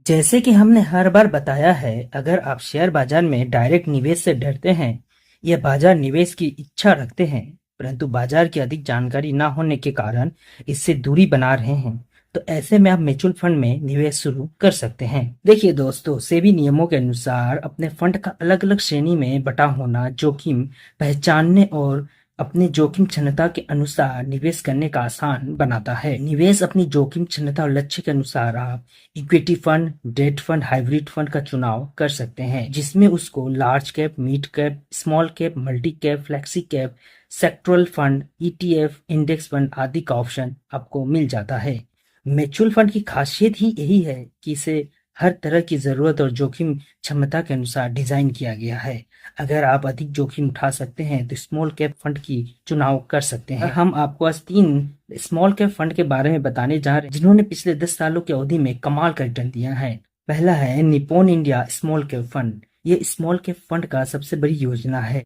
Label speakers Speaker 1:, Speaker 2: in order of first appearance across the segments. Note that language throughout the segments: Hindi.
Speaker 1: जैसे कि हमने हर बार बताया है, अगर आप शेयर बाजार में डायरेक्ट निवेश से डरते हैं या बाजार निवेश की इच्छा रखते हैं, परंतु बाजार की अधिक जानकारी ना होने के कारण इससे दूरी बना रहे हैं, तो ऐसे में आप म्यूचुअल फंड में निवेश शुरू कर सकते हैं। देखिए दोस्तों, सेबी नियमों के अनुसार अपने फंड का अलग अलग श्रेणी में बटा होना जोखिम पहचानने और अपने जोखिम क्षमता के अनुसार निवेश करने का आसान बनाता है। निवेश अपनी जोखिम क्षमता और लक्ष्य के अनुसार आप equity fund, debt fund, hybrid fund का चुनाव कर सकते हैं, जिसमें उसको large cap, mid cap, small cap, multi cap, flexi cap, sectoral fund, ETF, index fund आदि का ऑप्शन आपको मिल जाता है। म्यूचुअल फंड की खासियत ही यही है कि इसे हर तरह की जरूरत और जोखिम क्षमता के अनुसार डिजाइन किया गया है। अगर आप अधिक जोखिम उठा सकते हैं तो स्मॉल कैप फंड की चुनाव कर सकते हैं। हम आपको आज 3 स्मॉल कैप फंड के बारे में बताने जा रहे हैं जिन्होंने पिछले 10 सालों की अवधि में कमाल का रिटर्न दिया है। पहला है Nippon India small cap fund. ये स्मॉल कैप फंड का सबसे बड़ी योजना है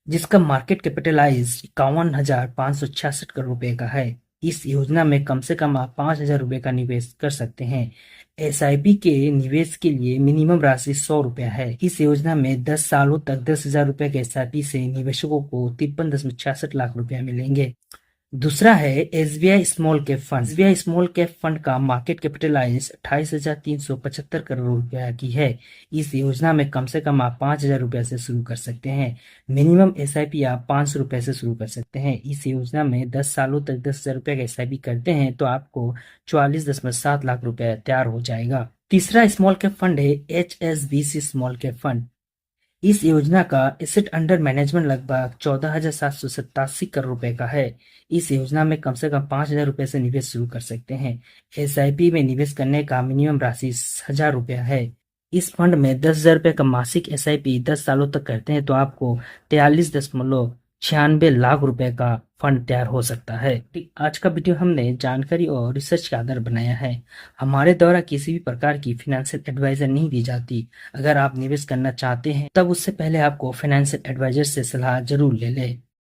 Speaker 1: जिसका मार्केट कैपिटलाइज 51,566 करोड़ रुपए का है। इस योजना में कम से कम आप 5,000 रुपए का निवेश कर सकते हैं। एसआईपी के निवेश के लिए मिनिमम राशि 100 रुपया है। इस योजना में 10 सालों तक 10,000 रुपए के एसआईपी से निवेशकों को 53,66 लाख रुपया मिलेंगे। दूसरा है SBI small cap fund. SBI small cap fund का मार्केट कैपिटलाइज 28,375 करोड़ रुपया की है। इस योजना में कम से कम आप 5,000 रुपया से शुरू कर सकते हैं। मिनिमम एसआईपी आप 500 रुपए से शुरू कर सकते हैं। इस योजना में 10 सालों तक 10,000 रुपया का एसआईपी करते हैं तो आपको 44,7 लाख रुपया तैयार हो जाएगा। तीसरा स्मॉल कैप फंड है एचएसबीसी स्मॉल कैप फंड। इस योजना का एसेट अंडर मैनेजमेंट लगभग 14,787 करोड़ रुपए का है। इस योजना में कम से कम 5,000 रुपए से निवेश शुरू कर सकते हैं। एसआईपी में निवेश करने का मिनिमम राशि 1,000 रुपया है। इस फंड में 10,000 रुपए का मासिक एसआईपी 10 सालों तक करते हैं तो आपको 43,96 लाख रुपए का फंड तैयार हो सकता है। आज का वीडियो हमने जानकारी और रिसर्च के आधार बनाया है। हमारे द्वारा किसी भी प्रकार की फाइनेंशियल एडवाइजर नहीं दी जाती। अगर आप निवेश करना चाहते हैं तब उससे पहले आपको फाइनेंशियल एडवाइजर से सलाह जरूर ले लें।